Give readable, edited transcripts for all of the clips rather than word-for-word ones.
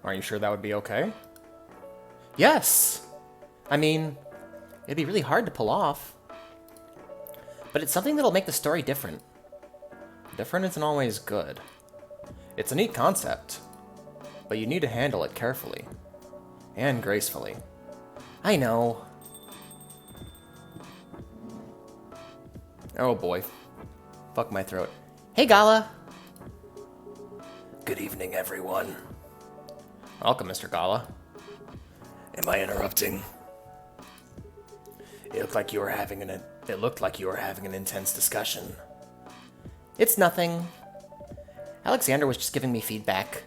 Are you sure that would be okay? Yes! I mean, it'd be really hard to pull off. But it's something that'll make the story different. Different isn't always good. It's a neat concept, but you need to handle it carefully. And gracefully. I know. Oh boy. Fuck my throat. Hey, Gala! Good evening, everyone. Welcome, Mr. Gala. Am I interrupting? It looked like you were having an intense discussion. It's nothing. Alexander was just giving me feedback.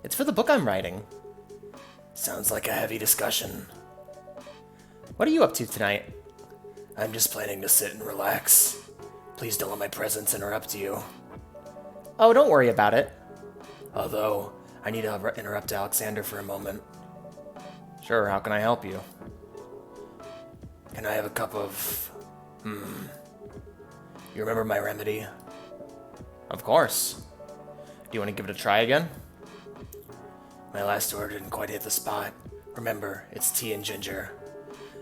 It's for the book I'm writing. Sounds like a heavy discussion. What are you up to tonight? I'm just planning to sit and relax. Please don't let my presence interrupt you. Oh, don't worry about it. Although, I need to interrupt Alexander for a moment. Sure, how can I help you? Can I have a cup of... You remember my remedy? Of course. Do you want to give it a try again? My last order didn't quite hit the spot. Remember, it's tea and ginger.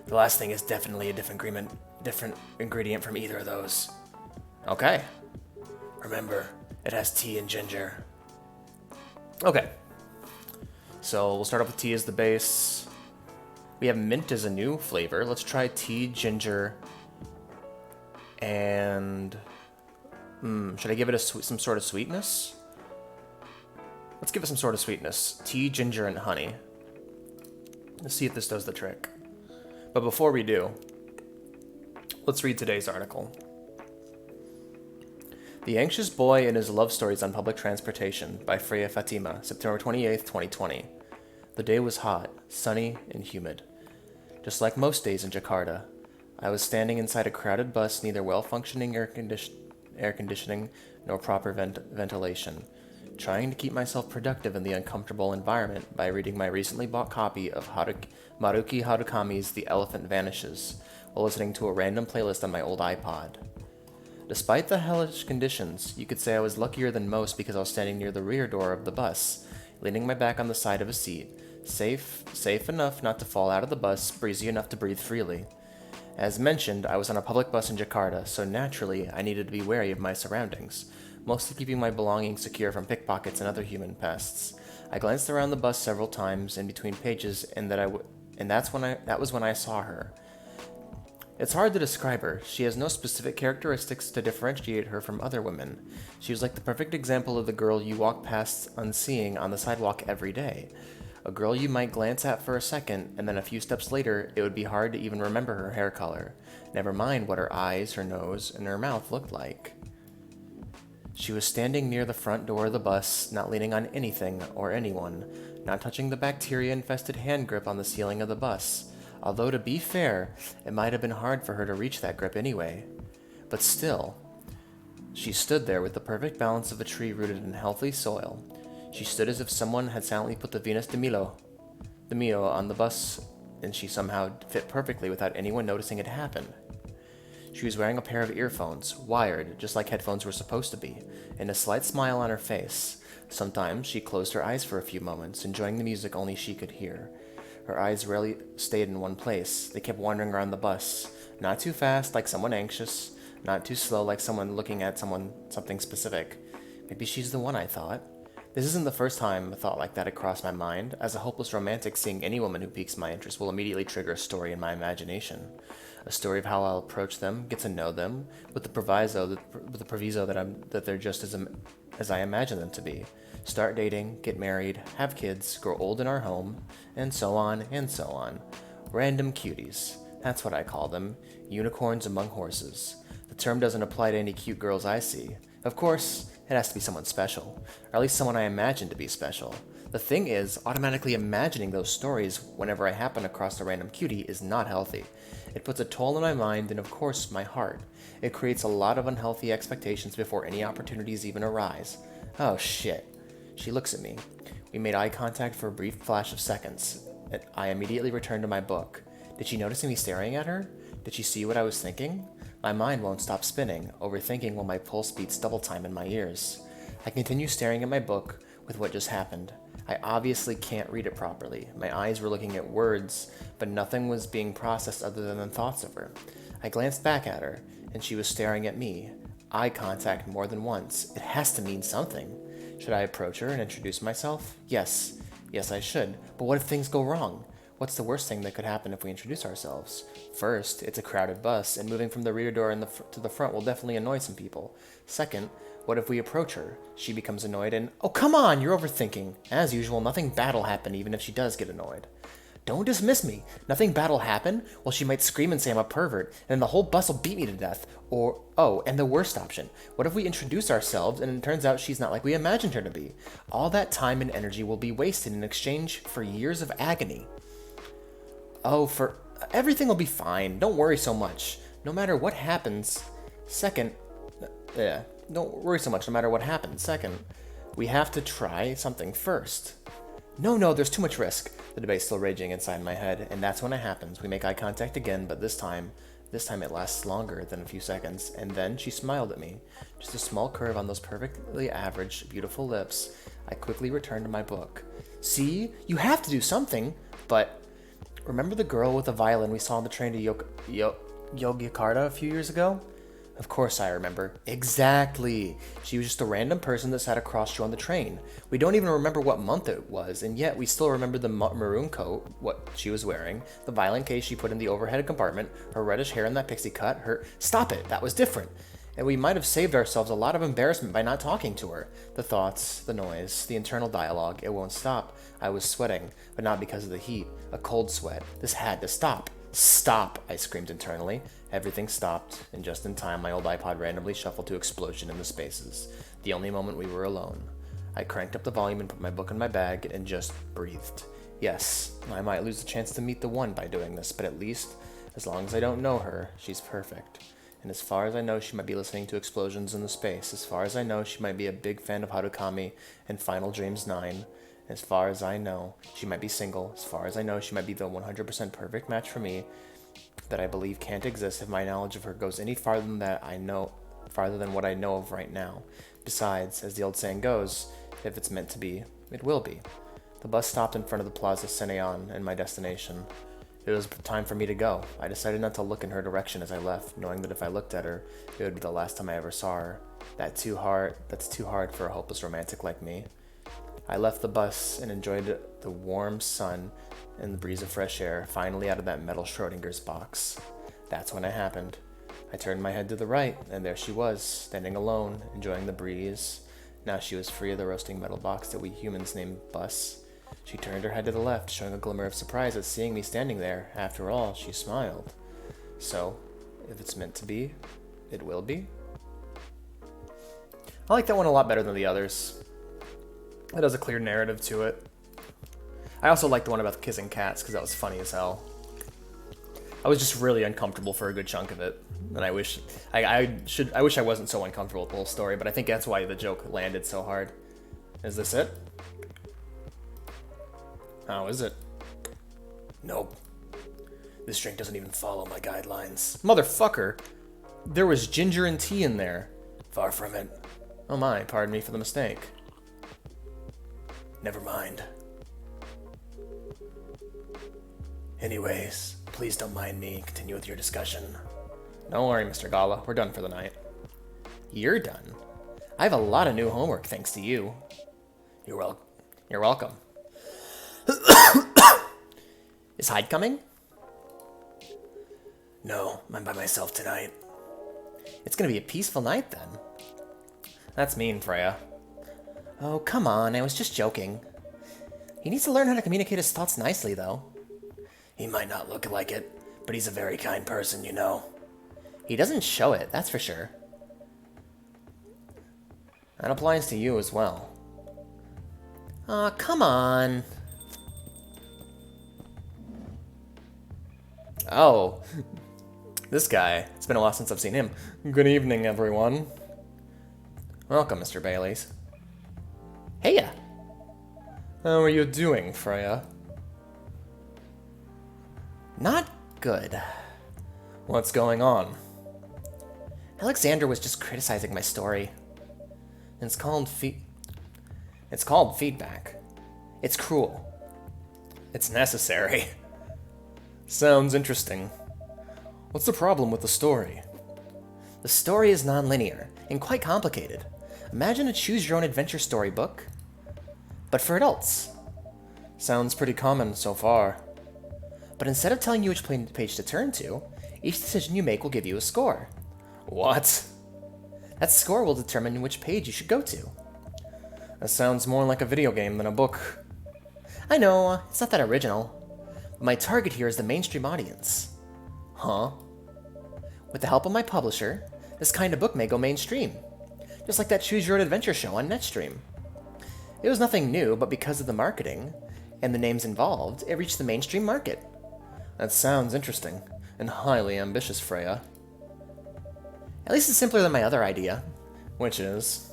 The last thing is definitely a different ingredient from either of those. Okay. Remember, it has tea and ginger. Okay. So we'll start off with tea as the base. We have mint as a new flavor. Let's try tea, ginger, and... should I give it some sort of sweetness? Let's give it some sort of sweetness. Tea, ginger, and honey. Let's see if this does the trick. But before we do, let's read today's article. The Anxious Boy and His Love Stories on Public Transportation by Freya Fatima, September 28th, 2020. The day was hot, sunny, and humid. Just like most days in Jakarta, I was standing inside a crowded bus, neither well-functioning air conditioning nor proper ventilation, trying to keep myself productive in the uncomfortable environment by reading my recently bought copy of Maruki Harukami's The Elephant Vanishes, while listening to a random playlist on my old iPod. Despite the hellish conditions, you could say I was luckier than most because I was standing near the rear door of the bus, leaning my back on the side of a seat, safe enough not to fall out of the bus, breezy enough to breathe freely. As mentioned, I was on a public bus in Jakarta, so naturally I needed to be wary of my surroundings, mostly keeping my belongings secure from pickpockets and other human pests. I glanced around the bus several times in between pages, and that was when I saw her. It's hard to describe her. She has no specific characteristics to differentiate her from other women. She was like the perfect example of the girl you walk past unseeing on the sidewalk every day. A girl you might glance at for a second, and then a few steps later, it would be hard to even remember her hair color. Never mind what her eyes, her nose, and her mouth looked like. She was standing near the front door of the bus, not leaning on anything or anyone, not touching the bacteria-infested hand grip on the ceiling of the bus. Although, to be fair, it might have been hard for her to reach that grip anyway. But still, she stood there with the perfect balance of a tree rooted in healthy soil. She stood as if someone had silently put the Venus de Milo on the bus, and she somehow fit perfectly without anyone noticing it happened. She was wearing a pair of earphones, wired, just like headphones were supposed to be, and a slight smile on her face. Sometimes she closed her eyes for a few moments, enjoying the music only she could hear. Her eyes rarely stayed in one place. They kept wandering around the bus. Not too fast, like someone anxious. Not too slow, like someone looking at something specific. Maybe she's the one, I thought. This isn't the first time a thought like that had crossed my mind. As a hopeless romantic, seeing any woman who piques my interest will immediately trigger a story in my imagination. A story of how I'll approach them, get to know them, with the proviso that they're just as I imagine them to be. Start dating, get married, have kids, grow old in our home, and so on and so on. Random cuties. That's what I call them. Unicorns among horses. The term doesn't apply to any cute girls I see. Of course, it has to be someone special, or at least someone I imagine to be special. The thing is, automatically imagining those stories whenever I happen across a random cutie is not healthy. It puts a toll on my mind and, of course, my heart. It creates a lot of unhealthy expectations before any opportunities even arise. Oh shit. She looks at me. We made eye contact for a brief flash of seconds. I immediately returned to my book. Did she notice me staring at her? Did she see what I was thinking? My mind won't stop spinning, overthinking while my pulse beats double time in my ears. I continue staring at my book with what just happened. I obviously can't read it properly. My eyes were looking at words, but nothing was being processed other than the thoughts of her. I glanced back at her, and she was staring at me. Eye contact more than once. It has to mean something. Should I approach her and introduce myself? Yes. Yes, I should. But what if things go wrong? What's the worst thing that could happen if we introduce ourselves? First, it's a crowded bus, and moving from the rear door to the front will definitely annoy some people. Second, what if we approach her? She becomes annoyed and, oh, come on, you're overthinking. As usual, nothing bad will happen even if she does get annoyed. Don't dismiss me. Nothing bad will happen? Well, she might scream and say I'm a pervert, and then the whole bus will beat me to death. Or, oh, and the worst option. What if we introduce ourselves and it turns out she's not like we imagined her to be? All that time and energy will be wasted in exchange for years of agony. Oh, everything will be fine. Don't worry so much. No matter what happens. Don't worry so much no matter what happens. Second, we have to try something first. No, there's too much risk. The debate's still raging inside my head, and that's when it happens. We make eye contact again, but this time it lasts longer than a few seconds, and then she smiled at me. Just a small curve on those perfectly average, beautiful lips. I quickly returned to my book. See? You have to do something, but... Remember the girl with the violin we saw on the train to Yogyakarta a few years ago? Of course I remember. Exactly. She was just a random person that sat across you on the train. We don't even remember what month it was, and yet we still remember the maroon coat, what she was wearing, the violin case she put in the overhead compartment, her reddish hair in that pixie cut, her... Stop it! That was different! And we might have saved ourselves a lot of embarrassment by not talking to her. The thoughts, the noise, the internal dialogue, it won't stop. I was sweating, but not because of the heat. A cold sweat. This had to stop. Stop! I screamed internally. Everything stopped, and just in time my old iPod randomly shuffled to explosion in the spaces. The only moment we were alone. I cranked up the volume and put my book in my bag and just breathed. Yes, I might lose the chance to meet the one by doing this, but at least, as long as I don't know her, she's perfect. And as far as I know, she might be listening to explosions in the space. As far as I know, she might be a big fan of Harukami and Final Dreams 9. As far as I know, she might be single. As far as I know, she might be the 100% perfect match for me that I believe can't exist if my knowledge of her goes any farther than what I know of right now. Besides, as the old saying goes, if it's meant to be, it will be. The bus stopped in front of the Plaza Seneon and my destination. It was time for me to go. I decided not to look in her direction as I left, knowing that if I looked at her, it would be the last time I ever saw her. That's too hard for a hopeless romantic like me. I left the bus and enjoyed the warm sun and the breeze of fresh air, finally out of that metal Schrodinger's box. That's when it happened. I turned my head to the right, and there she was, standing alone, enjoying the breeze. Now she was free of the roasting metal box that we humans named Bus. She turned her head to the left, showing a glimmer of surprise at seeing me standing there. After all, she smiled. So, if it's meant to be, it will be. I like that one a lot better than the others. It has a clear narrative to it. I also like the one about the kissing cats, because that was funny as hell. I was just really uncomfortable for a good chunk of it. And I wish I wasn't so uncomfortable with the whole story, but I think that's why the joke landed so hard. Is this it? Oh, is it? Nope. This drink doesn't even follow my guidelines. Motherfucker! There was ginger and tea in there. Far from it. Oh my, pardon me for the mistake. Never mind. Anyways, please don't mind me. Continue with your discussion. Don't worry, Mr. Gala. We're done for the night. You're done? I have a lot of new homework thanks to you. You're welcome. You're welcome. Is Hyde coming? No, I'm by myself tonight. It's gonna be a peaceful night then. That's mean, Freya. Oh, come on, I was just joking. He needs to learn how to communicate his thoughts nicely, though. He might not look like it, but he's a very kind person, you know. He doesn't show it, that's for sure. That applies to you as well. Aw, come on. Oh, this guy. It's been a while since I've seen him. Good evening, everyone. Welcome, Mr. Baileys. Heya! How are you doing, Freya? Not good. What's going on? Alexander was just criticizing my story. It's called feedback. It's cruel. It's necessary. Sounds interesting. What's the problem with the story? The story is non-linear and quite complicated. Imagine a choose-your-own-adventure storybook, but for adults. Sounds pretty common so far. But instead of telling you which page to turn to, each decision you make will give you a score. What? That score will determine which page you should go to. That sounds more like a video game than a book. I know, it's not that original. But my target here is the mainstream audience. Huh? With the help of my publisher, this kind of book may go mainstream. Just like that Choose Your Own Adventure show on Netstream. It was nothing new, but because of the marketing and the names involved, it reached the mainstream market. That sounds interesting and highly ambitious, Freya. At least it's simpler than my other idea. Which is?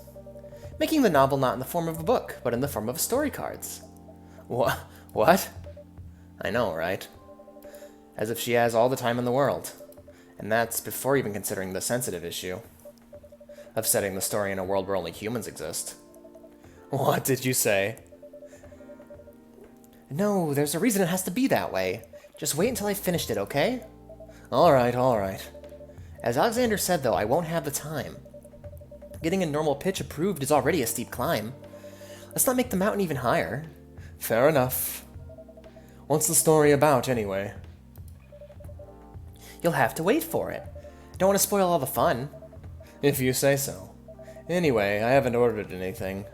Making the novel not in the form of a book, but in the form of story cards. What? I know, right? As if she has all the time in the world. And that's before even considering the sensitive issue of setting the story in a world where only humans exist. What did you say? No, there's a reason it has to be that way. Just wait until I've finished it, okay? Alright. As Alexander said, though, I won't have the time. Getting a normal pitch approved is already a steep climb. Let's not make the mountain even higher. Fair enough. What's the story about, anyway? You'll have to wait for it. Don't want to spoil all the fun. If you say so. Anyway, I haven't ordered anything.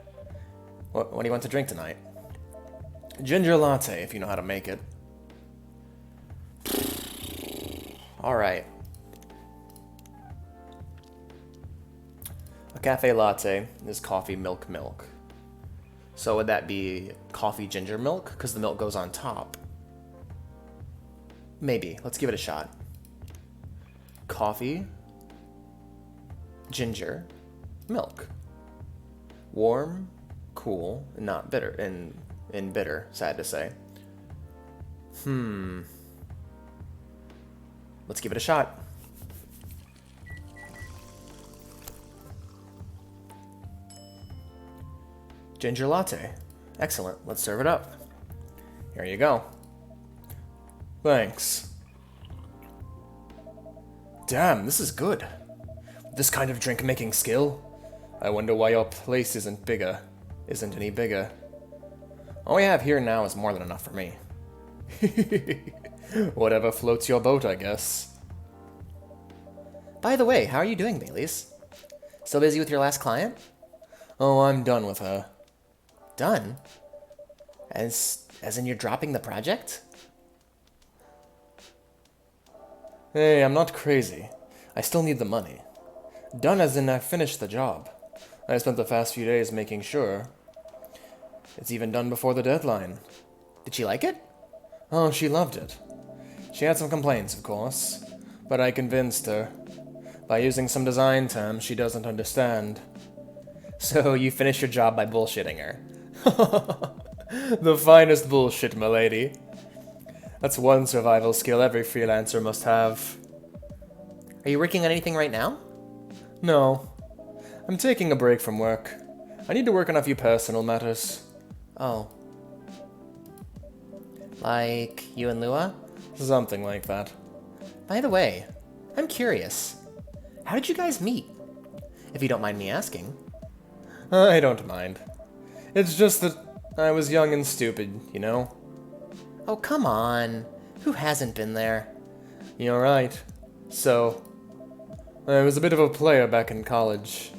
What do you want to drink tonight? Ginger latte, if you know how to make it. Alright. A cafe latte is coffee milk. So would that be coffee ginger milk? Because the milk goes on top. Maybe. Let's give it a shot. Coffee, ginger, milk. Warm, cool, and not bitter. And bitter, sad to say. Let's give it a shot. Ginger latte. Excellent. Let's serve it up. Here you go. Thanks. Damn, this is good. This kind of drink-making skill. I wonder why your place isn't any bigger. All we have here now is more than enough for me. Whatever floats your boat, I guess. By the way, how are you doing, Baileys? Still busy with your last client? Oh, I'm done with her. Done? As in you're dropping the project? Hey, I'm not crazy. I still need the money. Done as in I finished the job. I spent the past few days making sure. It's even done before the deadline. Did she like it? Oh, she loved it. She had some complaints, of course, but I convinced her. By using some design terms she doesn't understand. So you finished your job by bullshitting her. The finest bullshit, milady. That's one survival skill every freelancer must have. Are you working on anything right now? No. I'm taking a break from work. I need to work on a few personal matters. Oh. Like you and Lua? Something like that. By the way, I'm curious. How did you guys meet? If you don't mind me asking. I don't mind. It's just that I was young and stupid, you know? Oh, come on. Who hasn't been there? You're right. So, I was a bit of a player back in college.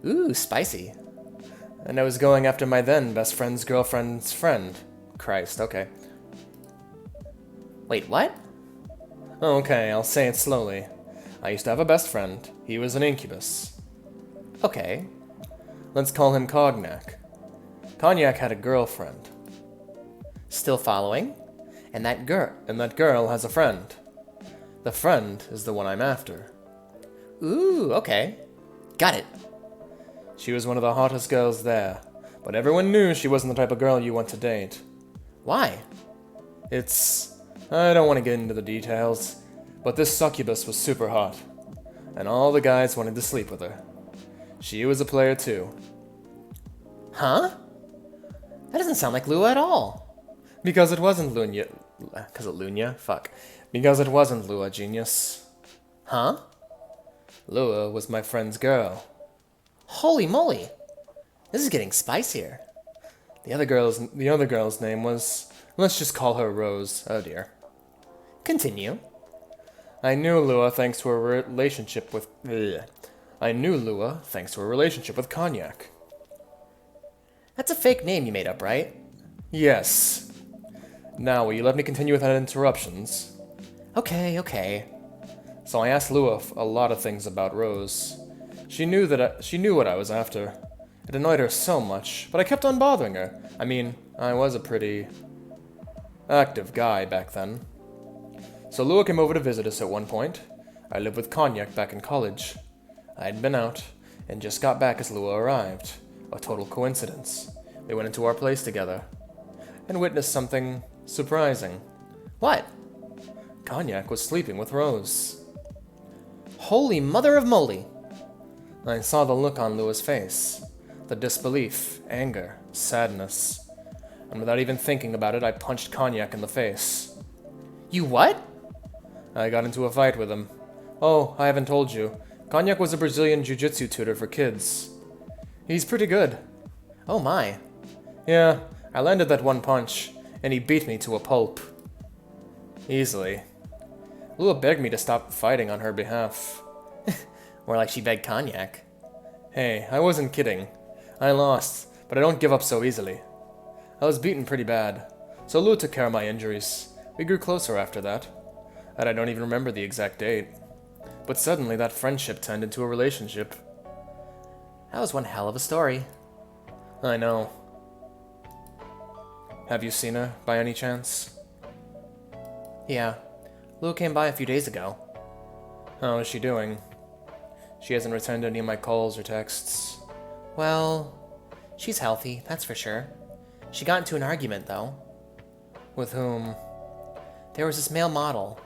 Ooh, spicy. And I was going after my then best friend's girlfriend's friend. Christ, okay. Wait, what? Okay, I'll say it slowly. I used to have a best friend. He was an incubus. Okay. Let's call him Cognac. Cognac had a girlfriend. Still following? And that girl has a friend. The friend is the one I'm after. Ooh, okay. Got it. She was one of the hottest girls there, but everyone knew she wasn't the type of girl you want to date. Why? I don't want to get into the details, but this succubus was super hot, and all the guys wanted to sleep with her. She was a player too. Huh? That doesn't sound like Lua at all. Because it wasn't Lunya. Because it wasn't Lua, genius. Huh? Lua was my friend's girl. Holy moly. This is getting spicier. The other girl's name was... Let's just call her Rose. Oh dear. Continue. I knew Lua thanks to her relationship with... I knew Lua thanks to her relationship with Cognac. That's a fake name you made up, right? Yes. Now, will you let me continue without interruptions? Okay. So I asked Lua a lot of things about Rose. She knew what I was after. It annoyed her so much, but I kept on bothering her. I mean, I was a pretty active guy back then. So Lua came over to visit us at one point. I lived with Cognac back in college. I had been out, and just got back as Lua arrived. A total coincidence. We went into our place together, and witnessed something surprising. What? Cognac was sleeping with Rose. Holy mother of moly. I saw the look on Lua's face. The disbelief, anger, sadness. And without even thinking about it, I punched Cognac in the face. You what? I got into a fight with him. Oh, I haven't told you. Cognac was a Brazilian jiu-jitsu tutor for kids. He's pretty good. Oh my. Yeah, I landed that one punch, and he beat me to a pulp. Easily. Lua begged me to stop fighting on her behalf. More like she begged Cognac. Hey, I wasn't kidding. I lost, but I don't give up so easily. I was beaten pretty bad, so Lua took care of my injuries. We grew closer after that, and I don't even remember the exact date. But suddenly that friendship turned into a relationship. That was one hell of a story. I know. Have you seen her, by any chance? Yeah. Lua came by a few days ago. How is she doing? She hasn't returned any of my calls or texts. Well, she's healthy, that's for sure. She got into an argument, though. With whom? There was this male model.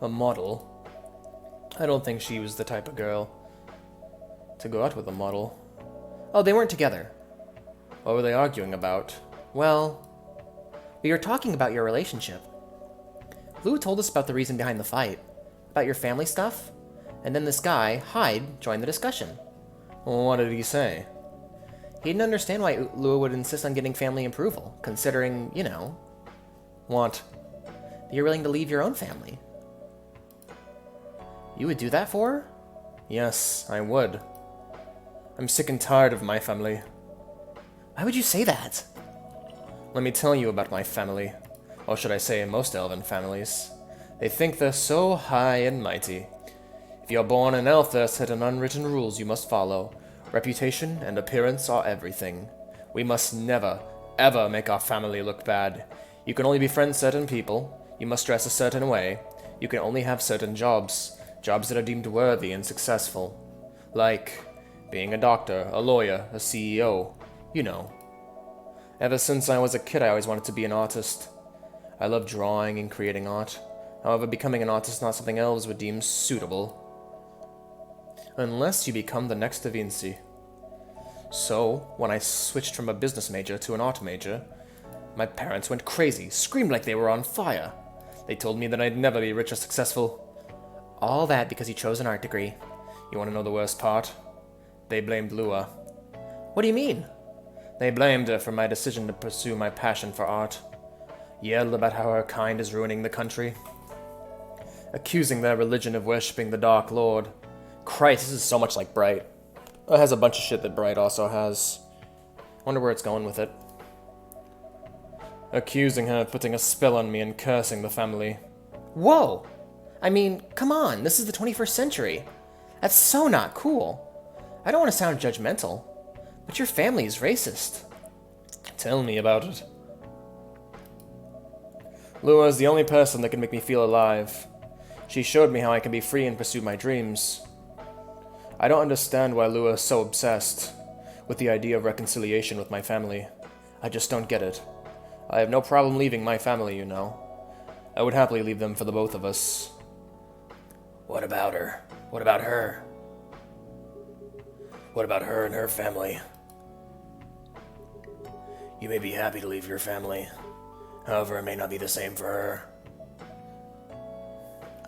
A model? I don't think she was the type of girl to go out with a model. Oh, they weren't together. What were they arguing about? Well, we were talking about your relationship. Lou told us about the reason behind the fight, about your family stuff, and then this guy, Hyde, joined the discussion. Well, what did he say? He didn't understand why Lua would insist on getting family approval, considering, you know... What? That you're willing to leave your own family. You would do that for her? Yes, I would. I'm sick and tired of my family. Why would you say that? Let me tell you about my family. Or should I say most elven families. They think they're so high and mighty. If you're born an elf, there are certain unwritten rules you must follow. Reputation and appearance are everything. We must never, ever make our family look bad. You can only befriend certain people. You must dress a certain way. You can only have certain jobs. Jobs that are deemed worthy and successful. Like being a doctor, a lawyer, a CEO. You know. Ever since I was a kid, I always wanted to be an artist. I love drawing and creating art. However, becoming an artist is not something elves would deem suitable. Unless you become the next Da Vinci. So, when I switched from a business major to an art major, my parents went crazy, screamed like they were on fire. They told me that I'd never be rich or successful. All that because you chose an art degree. You want to know the worst part? They blamed Lua. What do you mean? They blamed her for my decision to pursue my passion for art. Yelled about how her kind is ruining the country. Accusing their religion of worshipping the Dark Lord. Christ, this is so much like Bright. It has a bunch of shit that Bright also has. Wonder where it's going with it. Accusing her of putting a spell on me and cursing the family. Whoa! I mean, come on, this is the 21st century. That's so not cool. I don't want to sound judgmental, but your family is racist. Tell me about it. Lua is the only person that can make me feel alive. She showed me how I can be free and pursue my dreams. I don't understand why Lua is so obsessed with the idea of reconciliation with my family. I just don't get it. I have no problem leaving my family, you know. I would happily leave them for the both of us. What about her? What about her? What about her and her family? You may be happy to leave your family. However, it may not be the same for her.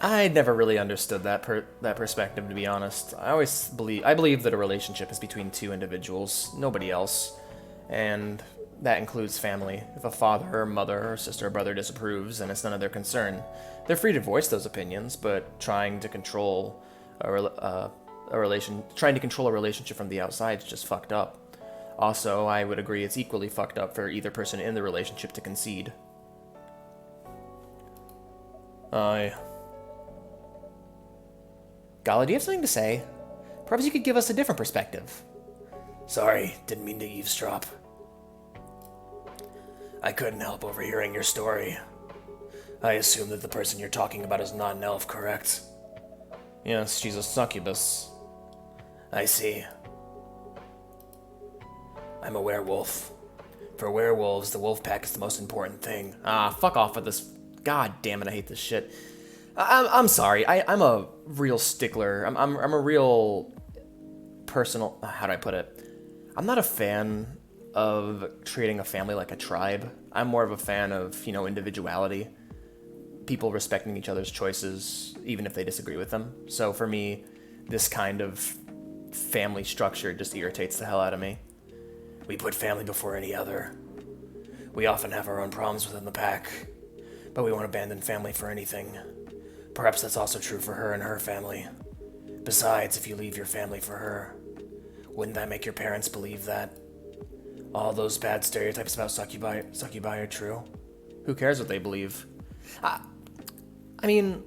I never really understood that perspective, to be honest. I believe that a relationship is between two individuals, nobody else, and that includes family. If a father or mother or sister or brother disapproves, then it's none of their concern. They're free to voice those opinions, but trying to control a relationship from the outside is just fucked up. Also, I would agree it's equally fucked up for either person in the relationship to concede. Gala, do you have something to say? Perhaps you could give us a different perspective. Sorry, didn't mean to eavesdrop. I couldn't help overhearing your story. I assume that the person you're talking about is not an elf, correct? Yes, she's a succubus. I see. I'm a werewolf. For werewolves, the wolf pack is the most important thing. Fuck off with this. God damn it, I hate this shit. I'm sorry. I'm a real stickler. I'm a real personal. How do I put it? I'm not a fan of treating a family like a tribe. I'm more of a fan of, individuality. People respecting each other's choices, even if they disagree with them. So for me, this kind of family structure just irritates the hell out of me. We put family before any other. We often have our own problems within the pack, but we won't abandon family for anything. Perhaps that's also true for her and her family. Besides, if you leave your family for her, wouldn't that make your parents believe that all those bad stereotypes about succubi are true? Who cares what they believe? I mean,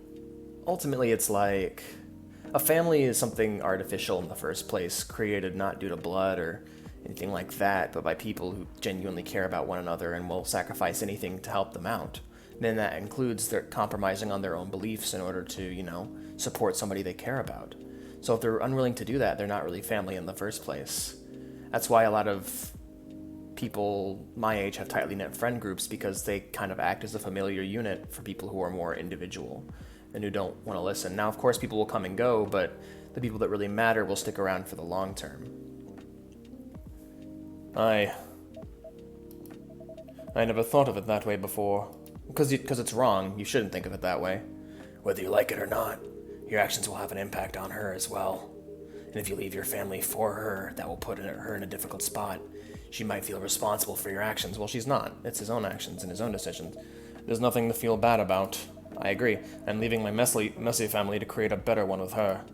ultimately it's like, a family is something artificial in the first place, created not due to blood or anything like that, but by people who genuinely care about one another and will sacrifice anything to help them out. Then that includes their compromising on their own beliefs in order to, support somebody they care about. So if they're unwilling to do that, they're not really family in the first place. That's why a lot of people my age have tightly knit friend groups, because they kind of act as a familiar unit for people who are more individual and who don't want to listen. Now, of course, people will come and go, but the people that really matter will stick around for the long term. I never thought of it that way before. Because it's wrong. You shouldn't think of it that way. Whether you like it or not, your actions will have an impact on her as well. And if you leave your family for her, that will put her in a difficult spot. She might feel responsible for your actions. Well, she's not. It's his own actions and his own decisions. There's nothing to feel bad about. I agree. I'm leaving my messy family to create a better one with her.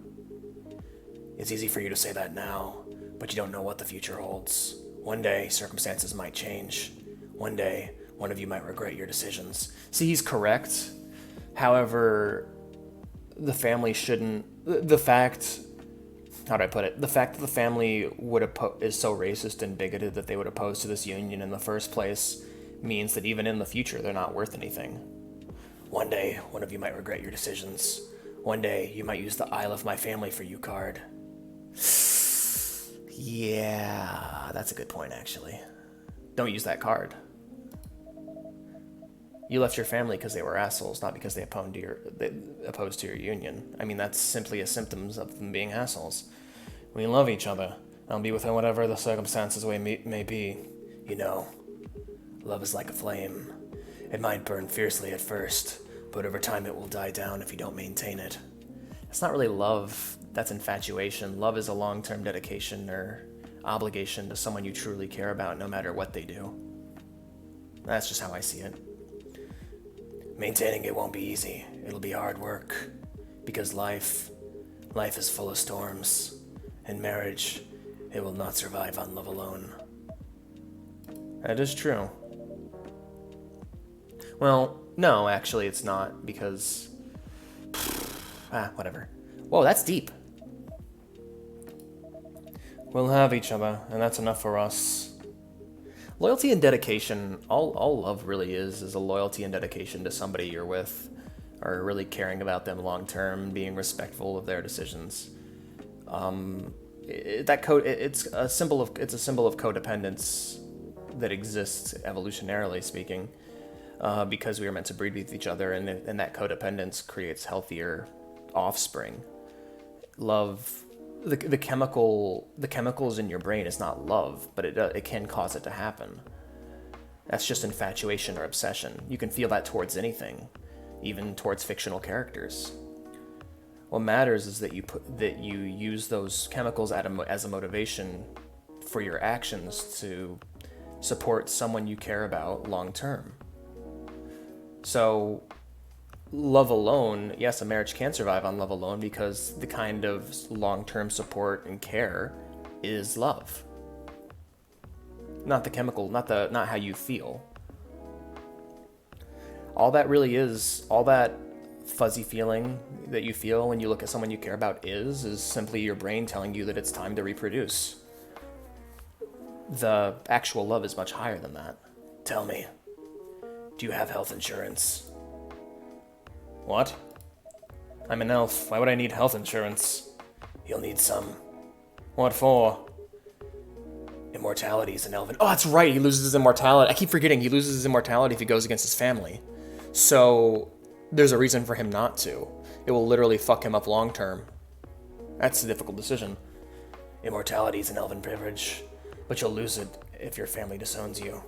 It's easy for you to say that now, but you don't know what the future holds. One day, circumstances might change. One day, one of you might regret your decisions. See, he's correct. However, the family shouldn't... The fact... How do I put it? The fact that the family is so racist and bigoted that they would oppose to this union in the first place means that even in the future, they're not worth anything. One day, one of you might regret your decisions. One day, you might use the "I love my family for you" card. Yeah, that's a good point, actually. Don't use that card. You left your family because they were assholes, not because they opposed to your union. I mean, that's simply a symptom of them being assholes. We love each other. I'll be with her whatever the circumstances may be. Love is like a flame. It might burn fiercely at first, but over time it will die down if you don't maintain it. It's not really love. That's infatuation. Love is a long-term dedication or obligation to someone you truly care about, no matter what they do. That's just how I see it. Maintaining it won't be easy. It'll be hard work. Because life is full of storms. And marriage, it will not survive on love alone. That is true. Well, no, actually it's not, because... whatever. Whoa, that's deep. We'll have each other, and that's enough for us. Loyalty and dedication, all love really is a loyalty and dedication to somebody you're with, or really caring about them long term, being respectful of their decisions. It's a symbol of codependence that exists evolutionarily speaking, because we are meant to breed with each other, and that codependence creates healthier offspring. Love. The chemicals in your brain is not love, but it can cause it to happen. That's just infatuation or obsession. You can feel that towards anything, even towards fictional characters. What matters is that you use those chemicals as a motivation for your actions to support someone you care about long term. So, love alone, yes, a marriage can survive on love alone because the kind of long-term support and care is love. Not the chemical, not how you feel. All that really is, all that fuzzy feeling that you feel when you look at someone you care about is simply your brain telling you that it's time to reproduce. The actual love is much higher than that. Tell me, do you have health insurance? What? I'm an elf. Why would I need health insurance? You'll need some. What for? Immortality is an elven. Oh, that's right. He loses his immortality. I keep forgetting he loses his immortality if he goes against his family. So there's a reason for him not to. It will literally fuck him up long term. That's a difficult decision. Immortality is an elven privilege, but you'll lose it if your family disowns you.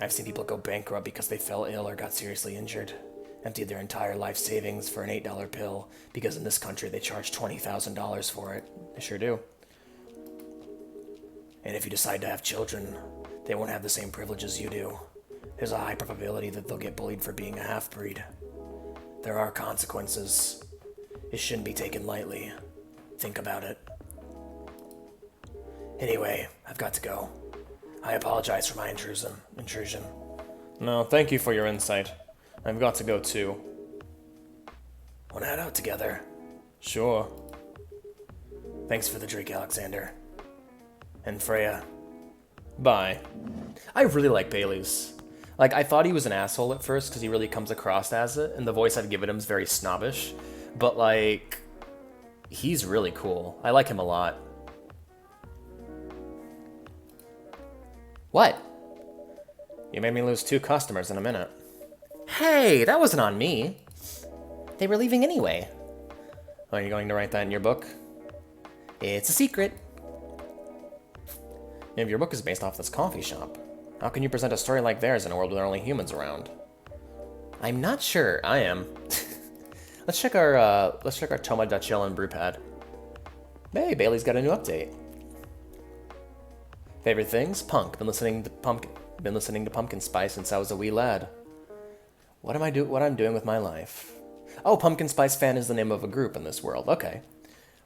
I've seen people go bankrupt because they fell ill or got seriously injured. Emptied their entire life savings for an $8 pill because in this country they charge $20,000 for it. They sure do. And if you decide to have children, they won't have the same privileges you do. There's a high probability that they'll get bullied for being a half-breed. There are consequences. It shouldn't be taken lightly. Think about it. Anyway, I've got to go. I apologize for my intrusion. No, thank you for your insight. I've got to go too. Wanna head out together? Sure. Thanks for the drink, Alexander. And Freya. Bye. I really like Bailey's. Like, I thought he was an asshole at first because he really comes across as it, and the voice I've given him is very snobbish. But, like, he's really cool. I like him a lot. What? You made me lose 2 customers in a minute. Hey, that wasn't on me. They were leaving anyway. Are you going to write that in your book? It's a secret. If your book is based off this coffee shop, how can you present a story like theirs in a world where there are only humans around? I'm not sure. I am. Let's check our Toma Dutchill and Brewpad. Hey, Bailey's got a new update. Favorite things? Punk. Been listening to Pumpkin Spice since I was a wee lad. What I'm doing with my life? Oh, Pumpkin Spice fan is the name of a group in this world. Okay.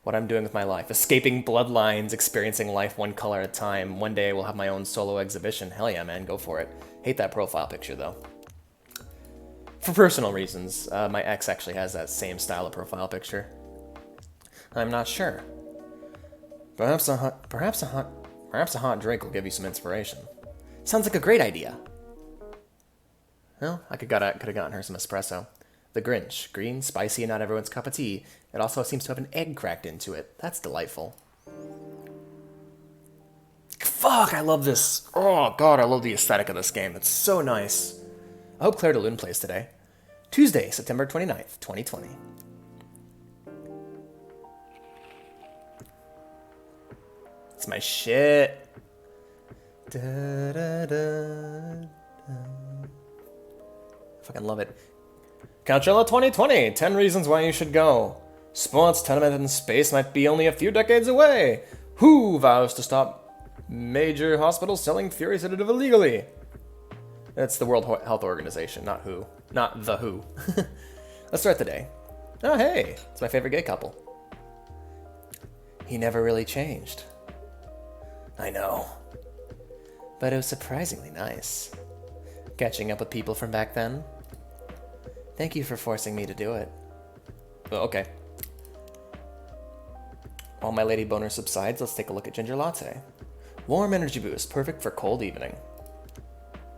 What I'm doing with my life. Escaping bloodlines, experiencing life one color at a time. One day I will have my own solo exhibition. Hell yeah, man, go for it. Hate that profile picture, though. For personal reasons, my ex actually has that same style of profile picture. I'm not sure. Perhaps a hot drink will give you some inspiration. Sounds like a great idea. Well, I could have gotten her some espresso. The Grinch. Green, spicy, and not everyone's cup of tea. It also seems to have an egg cracked into it. That's delightful. Fuck, I love this. Oh, God, I love the aesthetic of this game. It's so nice. I hope Claire de Lune plays today. Tuesday, September 29th, 2020. It's my shit. Da, da, da, da. Fucking love it. Coachella 2020, 10 reasons why you should go. Sports tournament in space might be only a few decades away. WHO vows to stop major hospitals selling Fury sedative illegally. That's the World Health Organization, not WHO. Not the WHO. Let's start the day. Oh, hey, it's my favorite gay couple. He never really changed. I know. But it was surprisingly nice. Catching up with people from back then. Thank you for forcing me to do it. Oh, okay. While my lady boner subsides, let's take a look at Ginger Latte. Warm energy boost, perfect for cold evening.